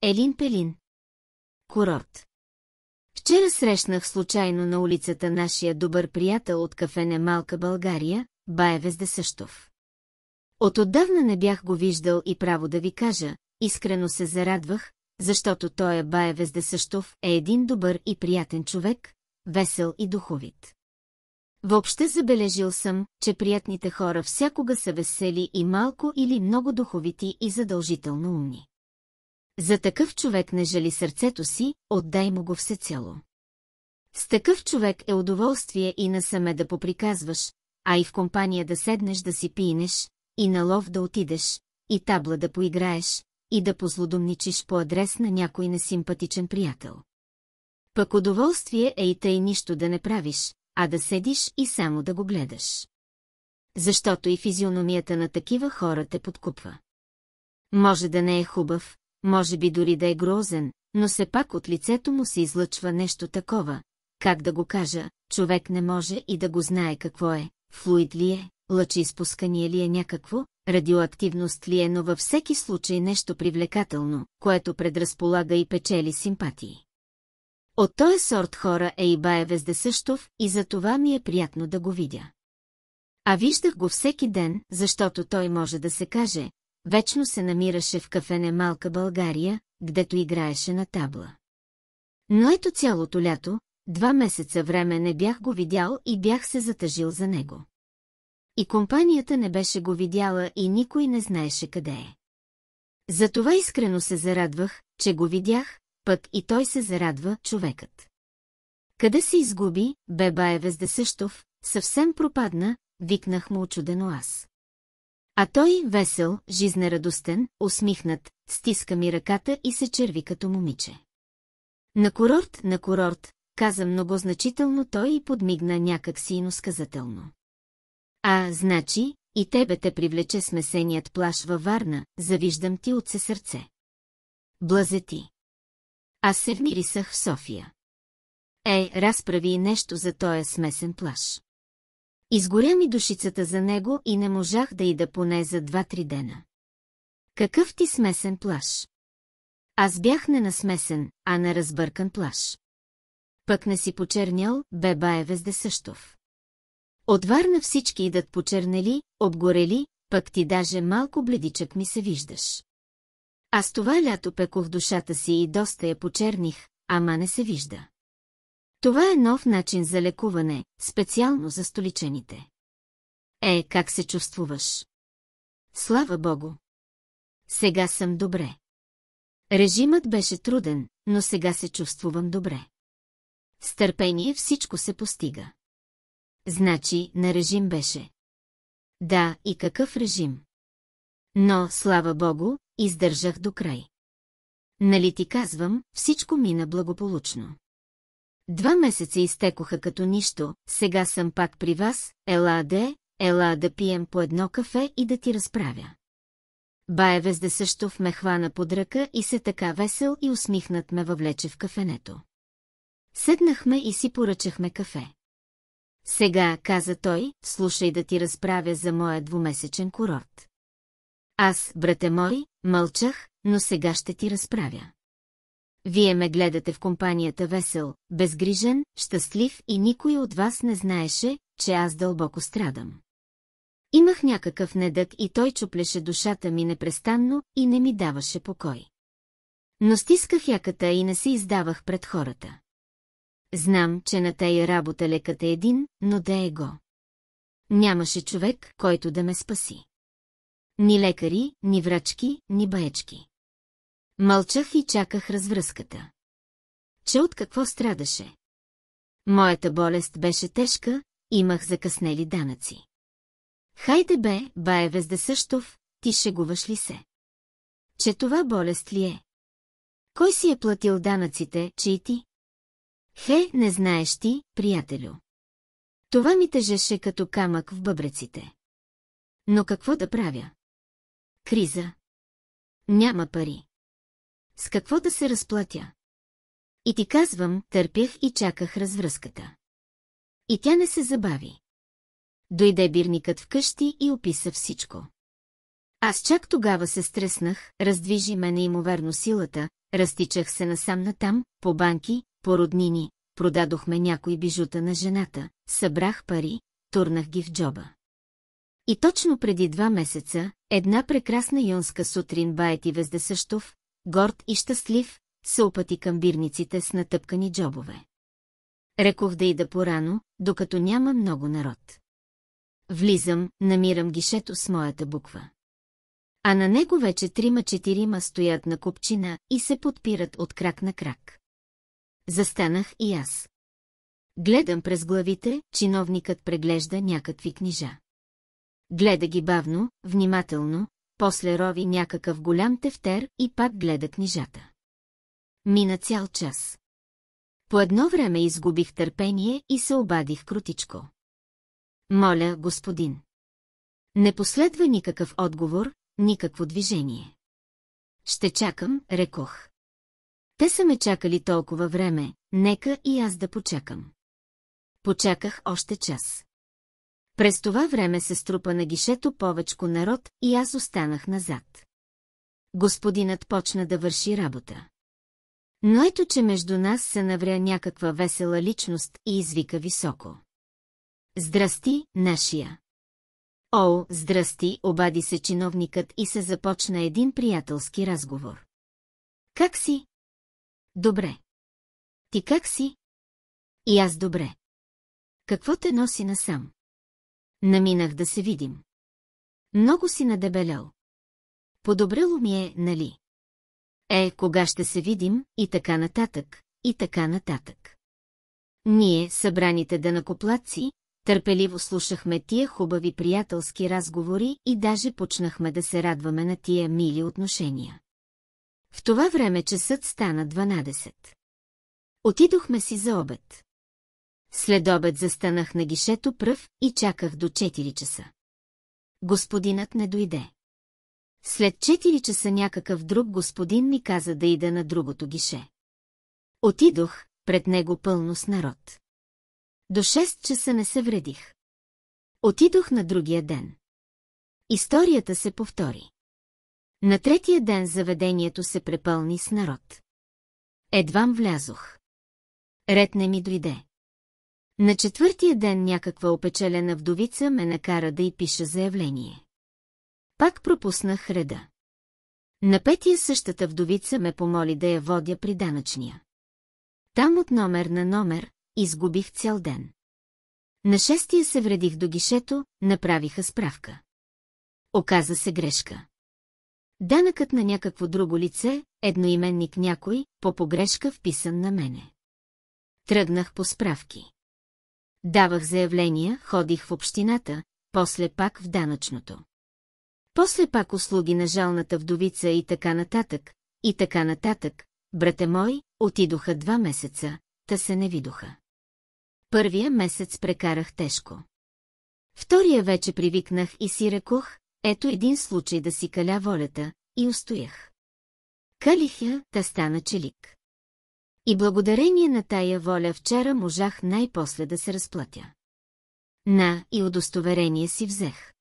Елин Пелин. Курорт. Вчера срещнах случайно на улицата нашия добър приятел от кафене Малка България, бае Вездесъщов. Отдавна не бях го виждал и право да ви кажа, искрено се зарадвах, защото той бае Вездесъщов е един добър и приятен човек, весел и духовит. Въобще забележил съм, че приятните хора всякога са весели и малко или много духовити и задължително умни. За такъв човек не жали сърцето си, отдай му го всецяло. С такъв човек е удоволствие и насаме да поприказваш, а и в компания да седнеш да си пинеш, и на лов да отидеш, и табла да поиграеш, и да позлодумничиш по адрес на някой несимпатичен приятел. Пък удоволствие е и тъй нищо да не правиш, а да седиш и само да го гледаш. Защото и физиономията на такива хора те подкупва. Може да не е хубав, може би дори да е грозен, но все пак от лицето му се излъчва нещо такова, как да го кажа, човек не може и да го знае какво е, флуид ли е, лъчеизпускание ли е някакво, радиоактивност ли е, но във всеки случай нещо привлекателно, което предразполага и печели симпатии. От този сорт хора е и бае Вездесъщов и за това ми е приятно да го видя. А виждах го всеки ден, защото той може да се каже, вечно се намираше в кафене Малка България, гдето играеше на табла. Но ето цялото лято, 2 месеца време не бях го видял и бях се затъжил за него. И компанията не беше го видяла и никой не знаеше къде е. Затова искрено се зарадвах, че го видях, пък и той се зарадва, човекът. Къде се изгуби, бае Вездесъщов, съвсем пропадна, викнах му учудено аз. А той, весел, жизнерадостен, усмихнат, стиска ми ръката и се черви като момиче. На курорт, каза многозначително той и подмигна някак си иносказателно. А, значи, и тебе те привлече смесеният плаж във Варна, завиждам ти от се сърце. Блазети. Аз се вмирисах в София. Разправи нещо за тоя смесен плаж. Изгоря ми душицата за него и не можах да ида поне за 2-3 дена. Какъв ти смесен плаж? Аз бях не на смесен, а на разбъркан плаж. Пък не си почернял, бае Вездесъщов. От Варна всички идат почернели, обгорели, пък ти даже малко бледичък ми се виждаш. Аз това лято пекох душата си и доста я почерних, ама не се вижда. Това е нов начин за лекуване, специално за столичените. Как се чувствуваш? Слава Богу! Сега съм добре. Режимът беше труден, но сега се чувствувам добре. С търпение всичко се постига. Значи, на режим беше. Да, и какъв режим? Но, слава Богу, издържах до край. Нали ти казвам, всичко мина благополучно. 2 месеца изтекоха като нищо, сега съм пак при вас, ела да пием по едно кафе и да ти разправя. Бае Вездесъщов ме хвана под ръка и се така весел и усмихнат ме въвлече в кафенето. Седнахме и си поръчахме кафе. Сега, каза той, слушай да ти разправя за моя 2-месечен курорт. Аз, брате мой, мълчах, но сега ще ти разправя. Вие ме гледате в компанията весел, безгрижен, щастлив и никой от вас не знаеше, че аз дълбоко страдам. Имах някакъв недък и той чуплеше душата ми непрестанно и не ми даваше покой. Но стисках яката и не се издавах пред хората. Знам, че на тая работа лекът е един, но да е го. Нямаше човек, който да ме спаси. Ни лекари, ни врачки, ни баечки. Мълчах и чаках развръзката. Че от какво страдаше? Моята болест беше тежка, имах закъснели данъци. Хайде бае Вездесъщов, ти шегуваш ли се? Че това болест ли е? Кой си е платил данъците, че и ти? Не знаеш ти, приятелю. Това ми тежеше като камък в бъбреците. Но какво да правя? Криза. Няма пари. С какво да се разплатя? И ти казвам, търпях и чаках развръзката. И тя не се забави. Дойде бирникът вкъщи и описа всичко. Аз чак тогава се стреснах, раздвижи ме неимоверно силата, разтичах се насам-натам, по банки, по роднини, продадохме някои бижута на жената, събрах пари, турнах ги в джоба. И точно преди 2 месеца, една прекрасна юнска сутрин Баети Вездесъщов, горд и щастлив, се опъти към бирниците с натъпкани джобове. Рекох да ида порано, докато няма много народ. Влизам, намирам гишето с моята буква. А на него вече 3-4 стоят на купчина и се подпират от крак на крак. Застанах и аз. Гледам през главите, чиновникът преглежда някакви книжа. Гледа ги бавно, внимателно, после рови някакъв голям тефтер и пак гледа книжата. Мина цял час. По едно време изгубих търпение и се обадих кротичко. Моля, господин. Не последва никакъв отговор, никакво движение. Ще чакам, рекох. Те са ме чакали толкова време, нека и аз да почакам. Почаках още час. През това време се струпа на гишето повечко народ и аз останах назад. Господинът почна да върши работа. Но ето, че между нас се навря някаква весела личност и извика високо. Здрасти, нашия. О, здрасти, обади се чиновникът и се започна един приятелски разговор. Как си? Добре. Ти как си? И аз добре. Какво те носи насам? Наминах да се видим. Много си надебелял. Подобрело ми е, нали? Кога ще се видим, и така нататък, и така нататък. Ние, събраните данъкоплатци, търпеливо слушахме тия хубави приятелски разговори и даже почнахме да се радваме на тия мили отношения. В това време часът стана 12. Отидохме си за обед. След обед застанах на гишето пръв и чаках до 4 часа. Господинът не дойде. След 4 часа някакъв друг господин ми каза да ида на другото гише. Отидох, пред него пълно с народ. До 6 часа не се вредих. Отидох на другия ден. Историята се повтори. На третия ден заведението се препълни с народ. Едвам влязох. Ред не ми дойде. На 4-тия ден някаква опечалена вдовица ме накара да й пиша заявление. Пак пропуснах реда. На 5-тия същата вдовица ме помоли да я водя при данъчния. Там от номер на номер изгубих цял ден. На 6-тия се вредих до гишето, направиха справка. Оказа се грешка. Данъкът на някакво друго лице, едноименник някой, по погрешка вписан на мене. Тръгнах по справки. Давах заявления, ходих в общината, после пак в данъчното. После пак услуги на жалната вдовица и така нататък, и така нататък. Брате мой, отидоха 2 месеца, та се не видоха. Първия месец прекарах тежко. Втория вече привикнах и си рекох, ето един случай да си каля волята, и устоях. Калих я, та стана челик. И благодарение на тая воля вчера можах най-после да се разплатя. И удостоверение си взех.